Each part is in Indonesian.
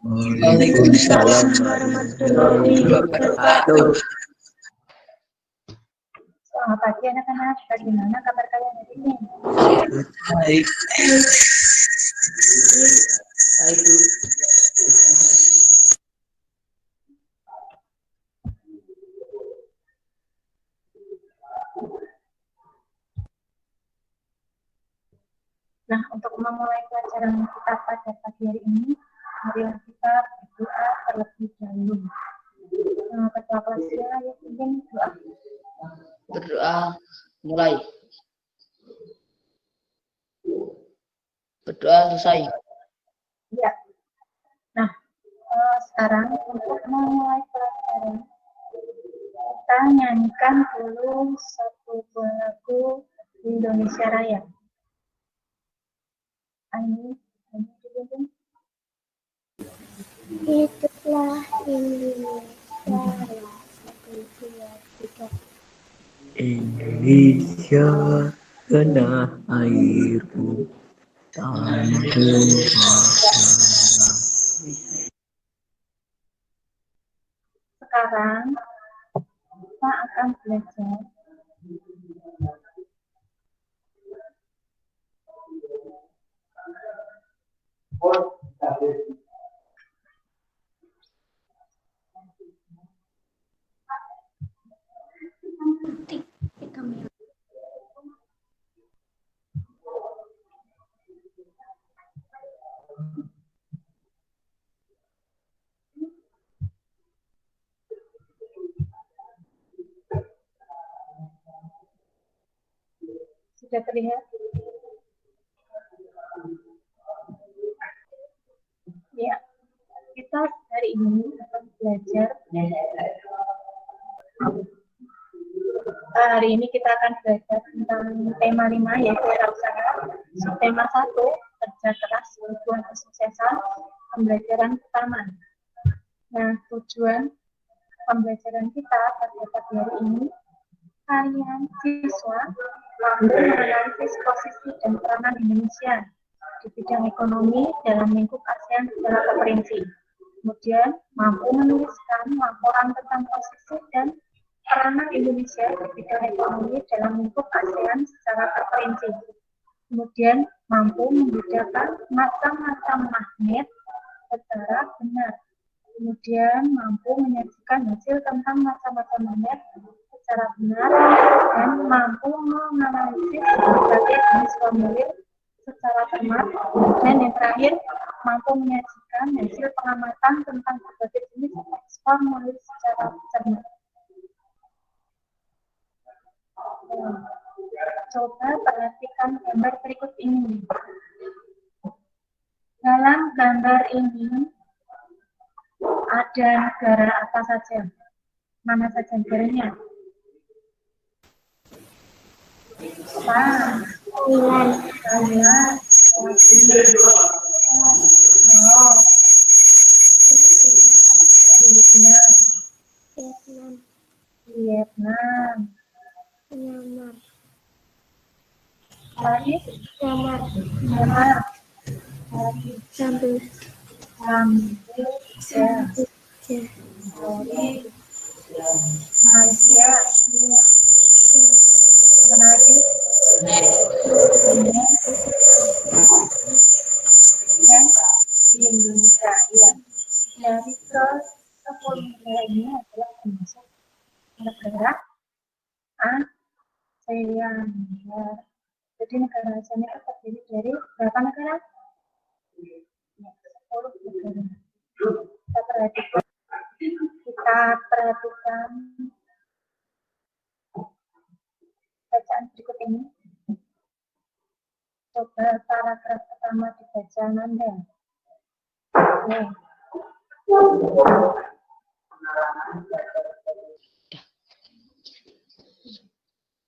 Waalaikumsalam warahmatullahi wabarakatuh. Selamat pagi anak-anak, bagaimana kabar kalian hari ini? Baik. Baik, Bu. Nah, untuk memulai pelajaran kita pada pagi hari ini, marilah kita berdoa terlebih dahulu. Ketua kelasnya, ayo pimpin doa. Berdoa mulai. Berdoa selesai. Ya. Nah, sekarang untuk memulai pelajaran, kita nyanyikan dulu satu buah lagu Indonesia Raya. Ayo dipimpin. Hiduplah Indonesia Raya, 1, 2, 3. Indonesia tanah airku, tanah tumpah darah. Sekarang kita akan belajar sudah terlihat? Ya, kita hari ini akan belajar. Hari ini kita akan belajar tentang tema 5, yaitu wirausaha. Tema 1, kerja keras, tujuan kesuksesan, pembelajaran pertama. Nah, tujuan pembelajaran kita pada pagi hari ini, kalian siswa mampu menganalisis posisi dan peranan Indonesia di bidang ekonomi dalam lingkup ASEAN secara komprehensif. Kemudian mampu menuliskan laporan tentang posisi dan peranan Indonesia di bidang ekonomi dalam lingkup ASEAN secara komprehensif. Kemudian mampu membedakan macam-macam magnet secara benar. Kemudian mampu menyajikan hasil tentang macam-macam magnet secara benar dan mampu menganalisis berbagai jenis formulir secara cermat, dan yang terakhir mampu menyajikan hasil pengamatan tentang berbagai jenis formulir secara cermat. Coba perhatikan gambar berikut ini. Dalam gambar ini ada negara apa saja? Mana saja negaranya? Thailand, Filipina, Vietnam, Myanmar, Kamboja, Malaysia, dan Indonesia. Ya. Dari ke-10 negara ini adalah termasuk negara ASEAN. Jadi negara ASEAN itu terdiri dari berapa negara? 10 negara. Kita perhatikan bacaan berikut ini. Coba paragraf pertama dibaca Nanda.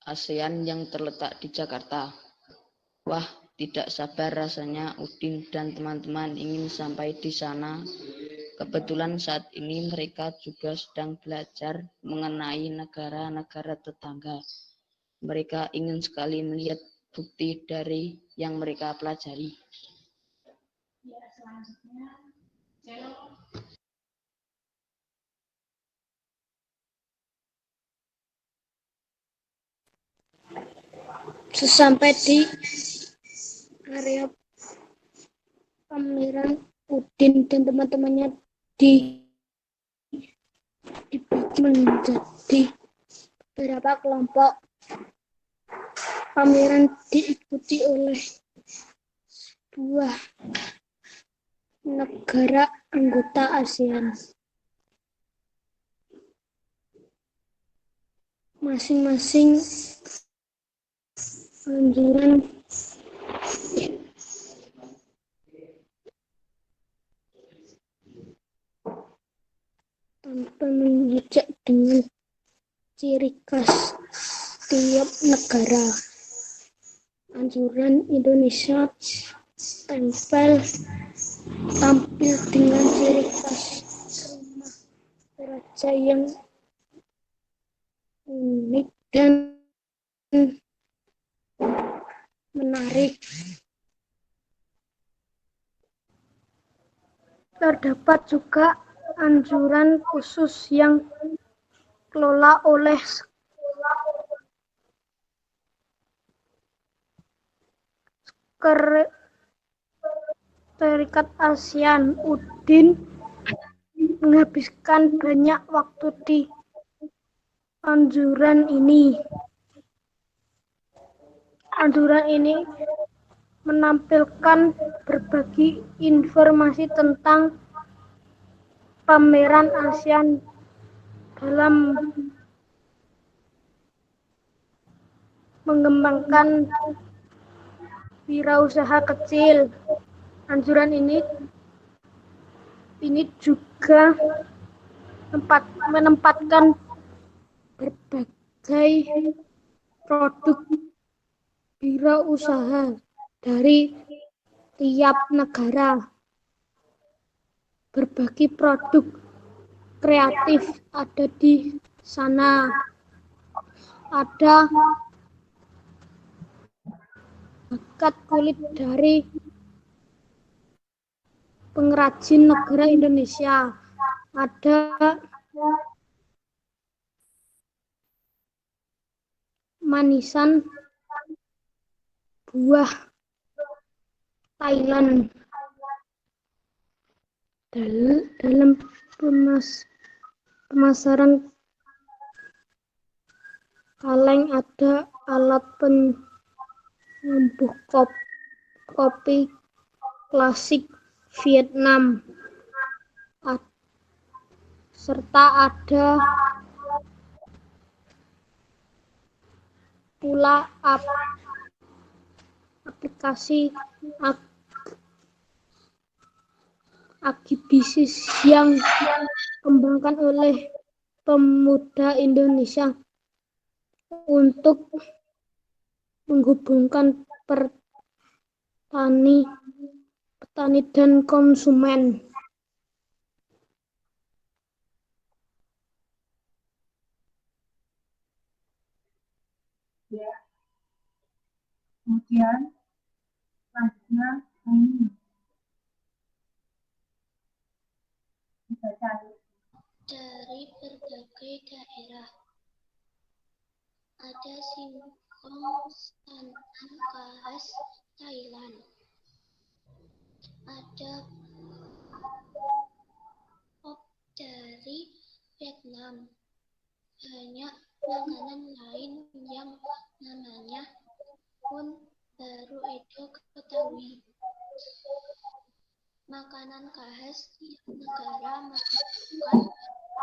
ASEAN yang terletak di Jakarta. Wah, tidak sabar rasanya Udin dan teman-teman ingin sampai di sana. Kebetulan saat ini mereka juga sedang belajar mengenai negara-negara tetangga. Mereka ingin sekali melihat bukti dari yang mereka pelajari. Ya, selanjutnya Sesampai di area pameran, Udin dan teman-temannya dibagi menjadi beberapa kelompok. Pameran diikuti oleh sebuah negara anggota ASEAN. Masing-masing anjuran tanpa menunjuk dengan ciri khas tiap negara. Anjuran Indonesia tampil dengan ciri khas rumah raja yang unik dan menarik. Terdapat juga anjuran khusus yang dikelola oleh Serikat ASEAN. Udin menghabiskan banyak waktu di anjuran ini. Anjuran ini menampilkan berbagi informasi tentang pameran ASEAN dalam mengembangkan wirausaha kecil. Anjuran ini juga menempatkan berbagai produk wirausaha dari tiap negara. Berbagai produk kreatif ada di sana. Ada bakat kulit dari pengrajin negara Indonesia. Ada manisan buah Thailand. Dalam pemasaran kaleng ada alat penyembuh kopi klasik Vietnam, serta ada pula aplikasi agribisnis yang dikembangkan oleh pemuda Indonesia untuk menghubungkan petani dan konsumen. Ya. Kemudian selanjutnya ini dibaca dari berbagai daerah. Ada singkong santan khas Thailand. Ada pop dari Vietnam. Banyak makanan lain yang namanya pun baru Edo ketahui. Makanan khas tiap negara menunjukkan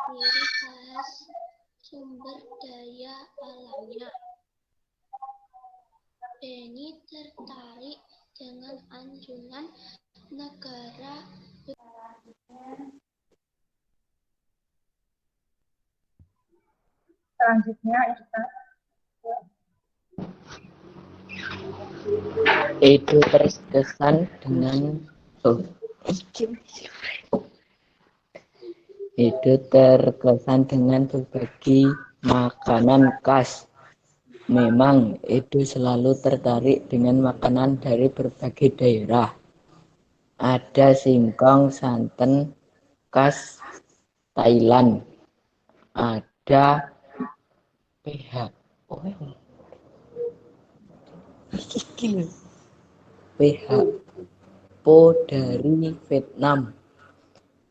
ciri khas sumber daya alamnya. Benny tertarik dengan anjuran negara. selanjutnya Edo terkesan dengan berbagi makanan khas. Memang Edo selalu tertarik dengan makanan dari berbagai daerah. Ada singkong santan khas Thailand. Ada PH. Oh, PH Po dari Vietnam.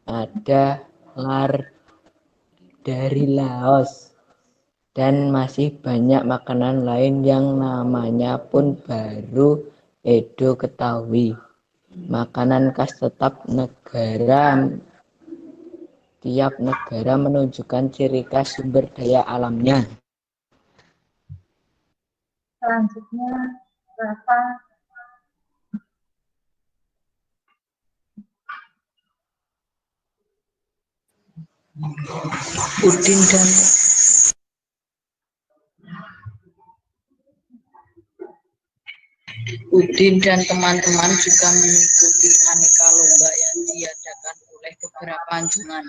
Ada lar dari Laos. Dan masih banyak makanan lain yang namanya pun baru Edo ketahui. Makanan khas tiap negara menunjukkan ciri khas sumber daya alamnya. Selanjutnya, Rafa. Udin dan teman-teman juga mengikuti aneka lomba yang diadakan oleh beberapa anjungan.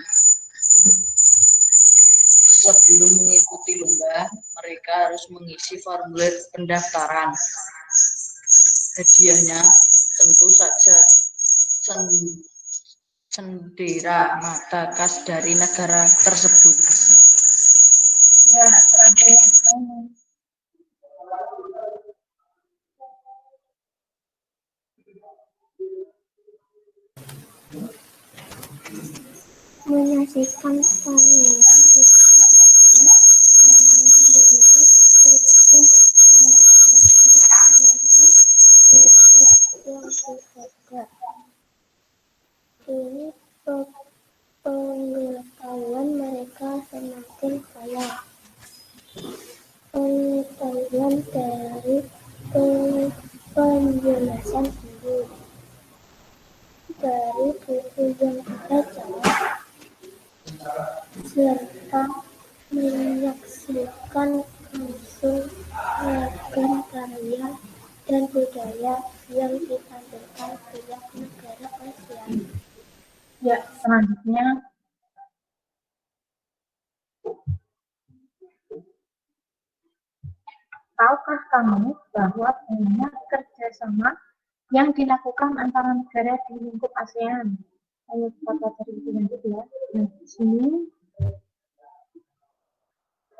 Sebelum mengikuti lomba, mereka harus mengisi formulir pendaftaran. Hadiahnya tentu saja cendera mata khas dari negara tersebut. Ya, terakhir. Menyaksikan pameran ini pengetahuan mereka semakin kaya. Pengetahuan dari penjelasan guru dari buku yang dibaca serta menyaksikan langsung ragam karya dan budaya yang ditampilkan tiap negara ASEAN. Ya, selanjutnya. Tahukah kamu bahwa banyak kerjasama yang dilakukan antara negara di lingkup ASEAN? Ayo kita pelajari lebih lanjut ya. Nah, di sini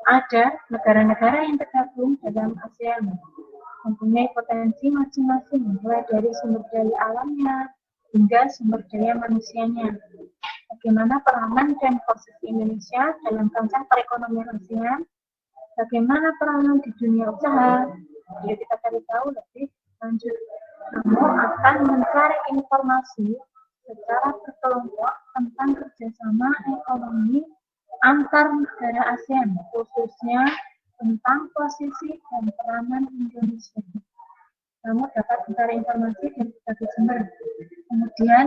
ada negara-negara yang tergabung dalam ASEAN, mempunyai potensi masing-masing, mulai dari sumber daya alamnya hingga sumber daya manusianya. Bagaimana peranan dan posisi Indonesia dalam kancah perekonomian ASEAN? Bagaimana peranan di dunia usaha? Jadi kita cari tahu lebih lanjut. Kamu akan mencari informasi secara berkelompok tentang kerjasama ekonomi antar negara ASEAN, khususnya tentang posisi dan peranan Indonesia. Kamu dapat mencari informasi dari berbagai sumber. Kemudian,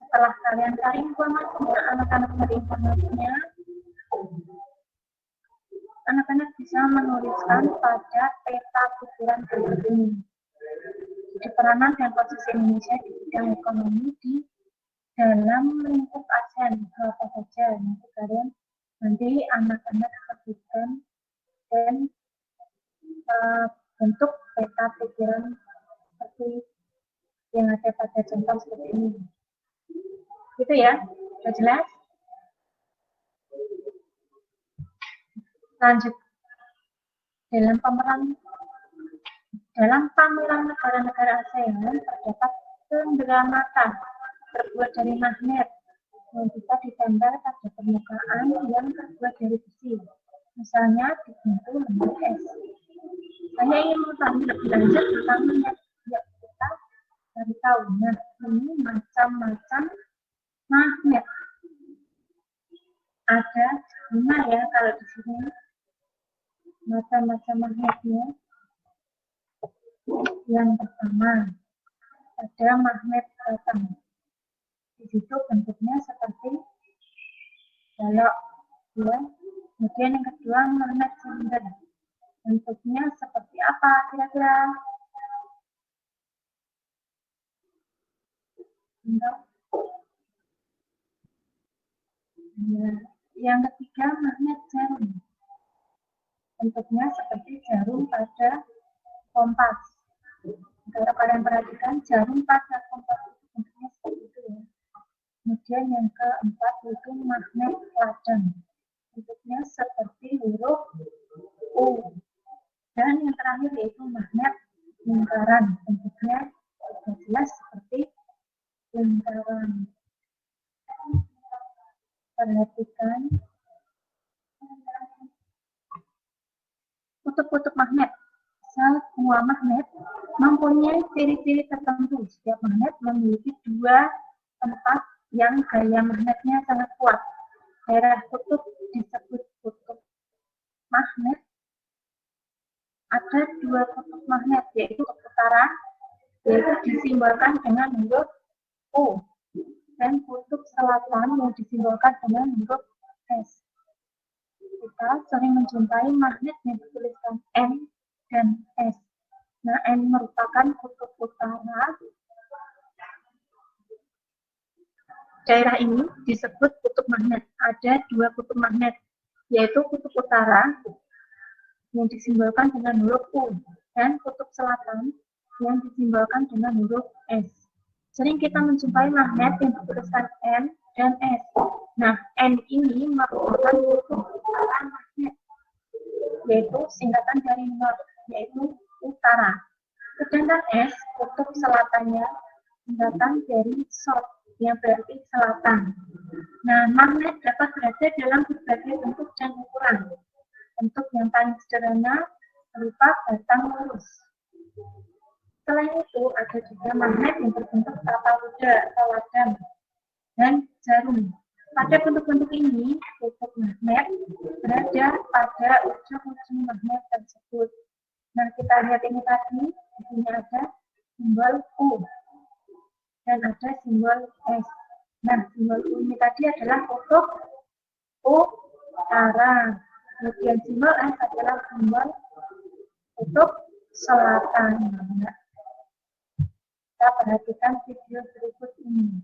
setelah kalian cari informasinya, anak-anak cari informasinya, anak-anak bisa menuliskan pada peta pikiran berikut ini. Jadi peranan dan posisi Indonesia di bidang ekonomi di dalam lingkup ASEAN apa saja. Nanti kalian anak-anak sebutkan dan bentuk peta pikiran seperti yang ada pada contoh seperti ini. Gitu ya, sudah jelas? Lanjut. Dalam pameran negara-negara ASEAN terdapat cendera mata terbuat dari magnet yang bisa ditempel pada permukaan yang terbuat dari besi, misalnya dibentuk lembar es. Saya ingin mengetahui lebih lanjut tentang magnet yang kita cari tahu. Nah, ini macam-macam magnet. Ada 5 ya kalau di sini macam-macam magnetnya. Yang pertama, ada magnet atom. Di situ bentuknya seperti balok, ya. Kemudian yang kedua, magnet silinder. Bentuknya seperti apa kira-kira? Nah, yang ketiga, magnet jarum. Bentuknya seperti jarum pada kompas. Kalau kalian perhatikan jarum pada kompas itu bentuknya seperti itu ya. Kemudian yang keempat itu magnet ladang. Bentuknya seperti huruf U. Dan yang terakhir yaitu magnet lingkaran. Bentuknya jelas seperti lingkaran. Perhatikan kutub-kutub magnet. Semua magnet mempunyai ciri-ciri tertentu. Setiap magnet memiliki dua tempat yang gaya magnetnya sangat kuat. Daerah kutub disebut kutub magnet. Ada dua kutub magnet, yaitu kutub utara, yaitu disimbolkan dengan huruf U, dan kutub selatan yang disimbolkan dengan huruf S. Kita sering menjumpai magnet yang bertuliskan N dan S. Nah, N merupakan kutub utara. Daerah ini disebut kutub magnet. Ada dua kutub magnet, yaitu kutub utara yang disimbolkan dengan huruf U dan kutub selatan yang disimbolkan dengan huruf S. Sering kita menjumpai magnet yang bertuliskan N dan S. Nah, N ini merupakan kutub utara magnet, yaitu singkatan dari north, yaitu utara. Sedangkan S, kutub selatannya, singkatan dari south, yang berarti selatan. Nah, magnet dapat berada dalam berbagai bentuk dan ukuran. Bentuk yang paling sederhana berupa batang lurus. Selain itu, ada juga magnet yang berbentuk tapal kuda atau ladang dan jarum. Pada bentuk-bentuk ini, kutub magnet berada pada ujung-ujung magnet tersebut. Nah, kita lihat ini tadi, di sini ada simbol U dan ada simbol S. Nah, simbol U ini tadi adalah kutub utara. Kemudian simbol S adalah simbol kutub selatan. Nah, kita perhatikan video berikut ini.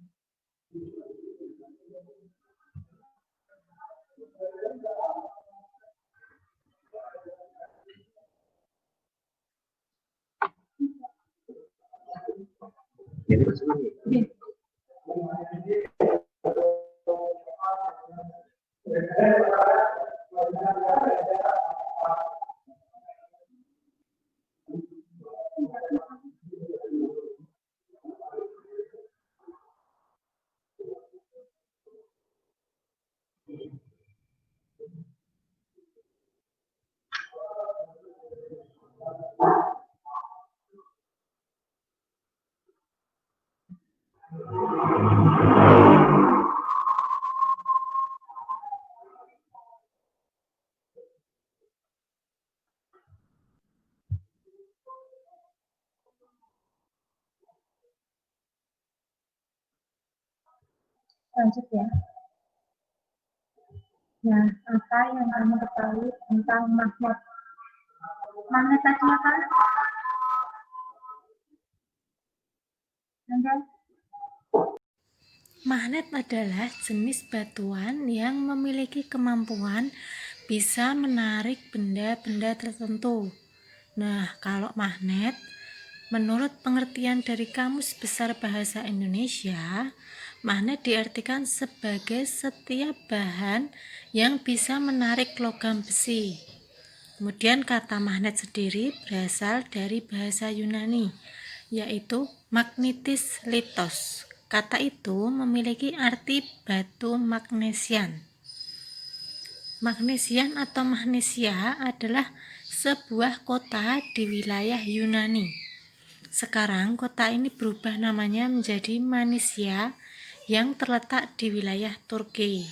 Lanjut ya. Nah, apa yang kamu ketahui tentang magnet? Magnet tadi apa? Magnet adalah jenis batuan yang memiliki kemampuan bisa menarik benda-benda tertentu. Nah, kalau magnet, menurut pengertian dari Kamus Besar Bahasa Indonesia, magnet diartikan sebagai setiap bahan yang bisa menarik logam besi. Kemudian kata magnet sendiri berasal dari bahasa Yunani, yaitu magnetis litos. Kata itu memiliki arti batu magnesian. Magnesian atau magnesia adalah sebuah kota di wilayah Yunani. Sekarang kota ini berubah namanya menjadi Manisia yang terletak di wilayah Turki.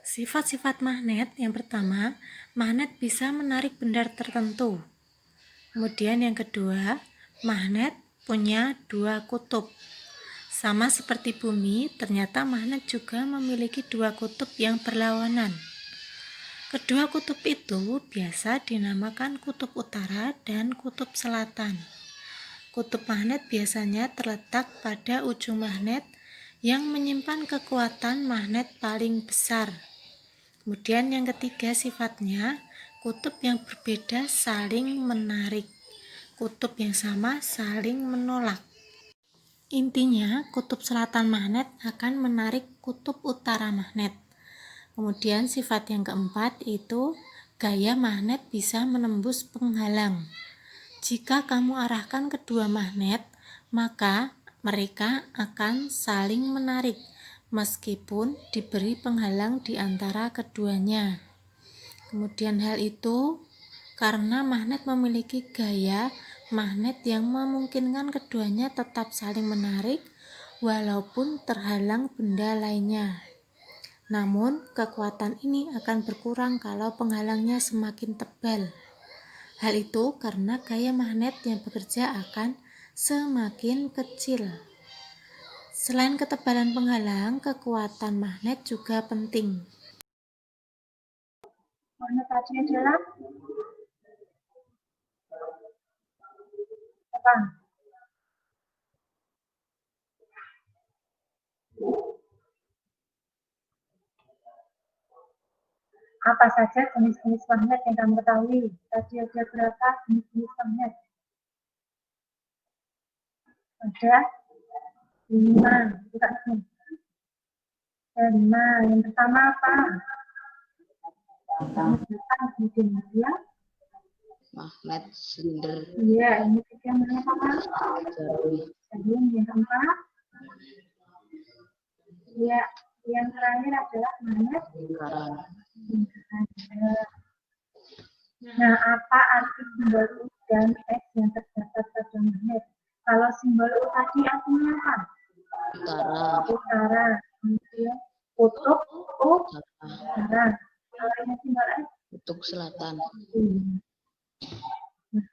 Sifat-sifat magnet yang pertama, magnet bisa menarik benda tertentu. Kemudian yang kedua, magnet punya dua kutub. Sama seperti bumi, ternyata magnet juga memiliki dua kutub yang berlawanan. Kedua kutub itu biasa dinamakan kutub utara dan kutub selatan. Kutub magnet biasanya terletak pada ujung magnet yang menyimpan kekuatan magnet paling besar. Kemudian yang ketiga sifatnya, kutub yang berbeda saling menarik. kutub yang sama saling menolak. Intinya, kutub selatan magnet akan menarik kutub utara magnet. Kemudian sifat yang keempat itu gaya magnet bisa menembus penghalang. Jika kamu arahkan kedua magnet, maka mereka akan saling menarik meskipun diberi penghalang di antara keduanya. Kemudian hal itu karena magnet memiliki gaya magnet yang memungkinkan keduanya tetap saling menarik walaupun terhalang benda lainnya. Namun, kekuatan ini akan berkurang kalau penghalangnya semakin tebal. Hal itu karena gaya magnet yang bekerja akan semakin kecil. Selain ketebalan penghalang, kekuatan magnet juga penting. Magnet tadi adalah apa? Apa saja jenis-jenis magnet yang kamu ketahui? Tadi ada berapa jenis-jenis magnet? Ada 5. Bukan nih. Ada 5. Yang pertama apa? Ya. Magnet silinder. Iya, ini yang mana apa? Jarum. Yang keempat. Ya, yang terakhir adalah magnet Lingkaran. Nah, apa arti simbol U dan X yang terdapat pada magnet? Kalau simbol U tadi artinya apa? Utara. Utara. Kemudian kutub utara. Kalau ini simbol X? Kutub selatan. Nah,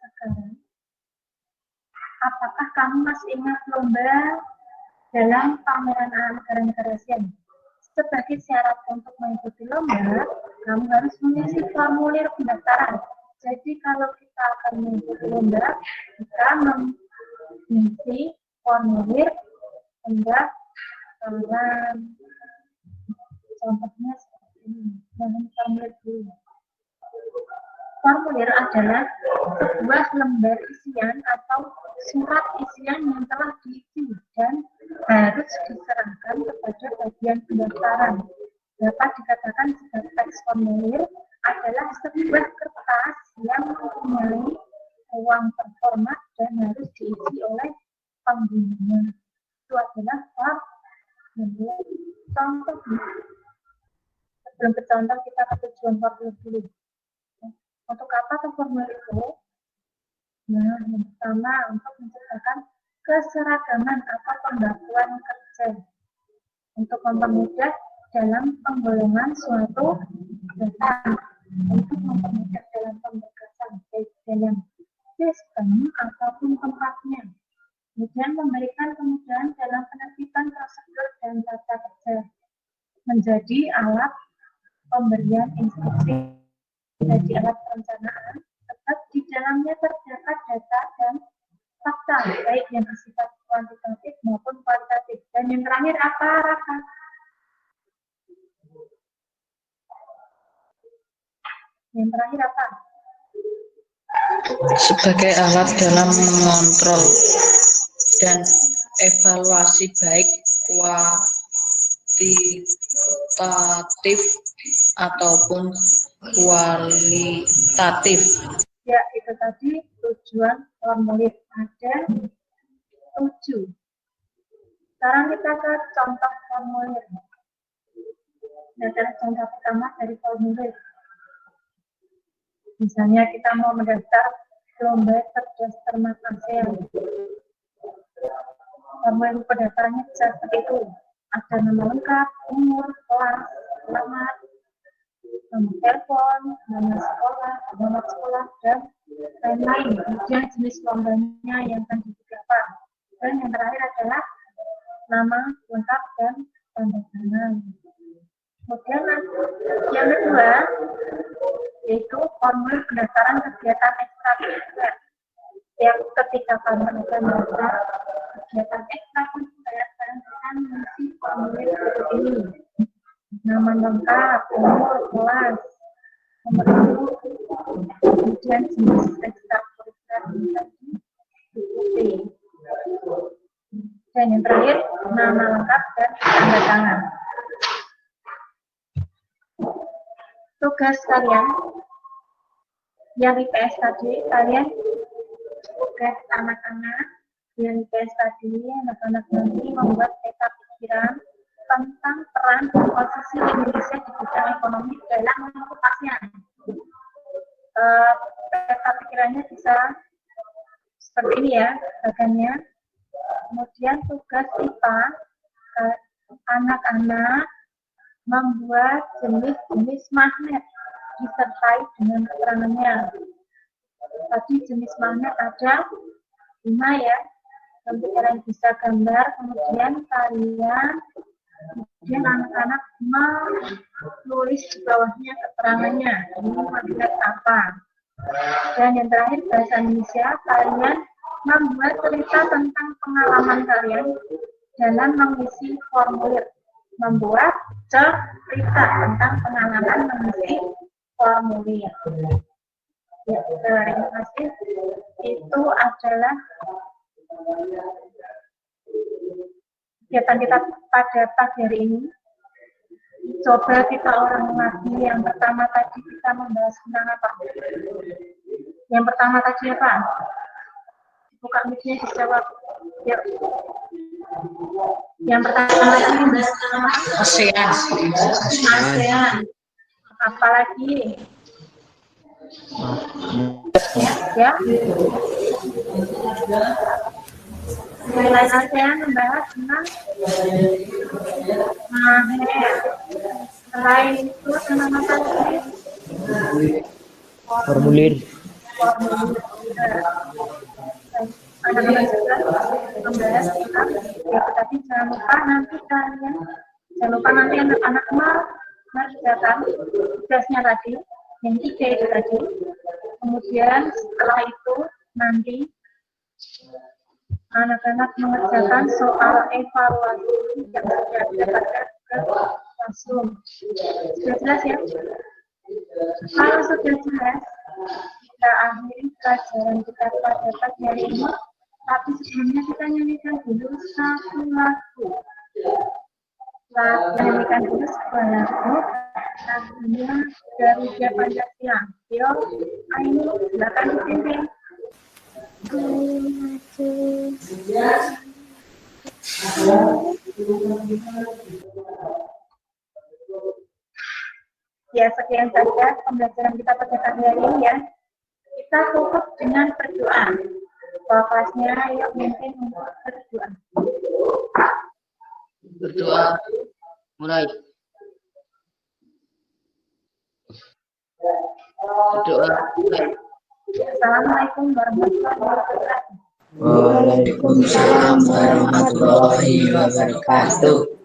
sekarang, apakah kamu masih ingat lomba dalam pameran negara-negara ASEAN? Sebagai syarat untuk mengikuti lomba, kamu harus mengisi formulir pendaftaran. Jadi kalau kita akan mengikuti lomba, kita mengisi formulir pendaftaran. Contohnya seperti ini. Formulir dulu. Formulir adalah sebuah lembar isian atau surat isian yang telah diisi dan harus diserahkan kepada bagian pendaftaran. Dapat dikatakan jika teks formulir adalah sebuah kertas yang mempunyai ruang terformat dan harus diisi oleh penggunanya. Itu adalah formulir. Contoh. Sebelum ke contoh, kita ke tujuan formulir dulu. Untuk apa tuh formulir itu? Nah, yang pertama untuk menciptakan keseragaman atau pembakuan kerja untuk mempermudah dalam penggolongan suatu data, untuk mempermudah dalam pemberkasan baik dalam sistem ataupun tempatnya, kemudian memberikan kemudahan dalam penerbitan prosedur dan tata kerja, menjadi alat pemberian instruksi, menjadi alat perencanaan, tetap di dalamnya terdapat data dan fakta, baik yang bersifat kuantitatif maupun kualitatif. Dan yang terakhir apa, Raka? Yang terakhir apa? Sebagai alat dalam mengontrol dan evaluasi baik kuantitatif ataupun kualitatif. Ya, itu tadi tujuan formulir. Ada 7. Sekarang kita ke contoh formulir. Nah, contoh pertama dari formulir. Misalnya kita mau mendaftar lomba cerdas cermat ASEAN. Formulir pendaftarannya bisa seperti itu. Ada nama lengkap, umur, kelas, alamat, nomor telepon, nama sekolah, dan lain-lain. Kemudian jenis lombanya yang akan diikuti apa. Dan yang terakhir adalah nama lengkap dan tanda tangan. Kemudian yang kedua yaitu formulir pendaftaran kegiatan ekstrakurikuler. Yang ketika kamu akan mendaftar kegiatan ekstrakurikuler, kalian akan mengisi formulir berikut ini: nama lengkap, umur, kelas, nomor induk, kemudian jenis ekstrakurikuler Dan yang terakhir, nama lengkap dan tanda tangan. Tugas kalian yang IPS tadi, kalian tugas anak-anak yang IPS tadi, anak-anak nanti membuat peta pikiran tentang peran dan posisi Indonesia di bidang ekonomi dalam membentuk ASEAN. Peta pikirannya bisa seperti ini ya, bagannya. Kemudian tugas kita, anak-anak membuat jenis-jenis magnet disertai dengan keterangannya. Tadi jenis magnet ada 5 ya. Nanti kalian bisa gambar, kemudian anak-anak menulis di bawahnya keterangannya. Ini magnet apa? Dan yang terakhir bahasa Indonesia, kalian membuat cerita tentang pengalaman kalian dalam mengisi formulir. Membuat cerita tentang pengalaman mengisi formulir. Ya, terima kasih. Itu adalah kegiatan kita pada pagi hari ini. Coba kita ulang lagi. Yang pertama tadi kita membahas tentang apa? Yang pertama tadi apa? Buka mic-nya, dijawab. Yuk. Yang pertama tadi membahas tentang apa? ASEAN. Apalagi? Ya. Selain ASEAN membahas tentang magnet. Selain itu tentang apa lagi? Formulir. Anak-anak juga membahas tentang ya, tapi jangan lupa nanti anak-anak mengerjakan tugasnya tadi, yang 3 itu tadi. Kemudian setelah itu nanti anak-anak mengerjakan soal evaluasi yang sudah didapatkan ke Classroom. Sudah jelas ya? Kalau sudah jelas, kita akhiri pelajaran kita pada pagi hari ini. Tapi sebelumnya kita nyanyikan dulu satu lagu. Nyanyikan dulu sebuah lagu. Lagunya Garuda Pancasila. Yo, Aini, silakan dipimpin. Ya, sekian saja pembelajaran kita pada pagi hari ini ya. Kita tutup dengan berdoa. Kelasnya yuk mimpin untuk berdoa. Berdoa. Mulai. Berdoa. Assalamualaikum warahmatullahi wabarakatuh. Waalaikumsalam warahmatullahi wabarakatuh.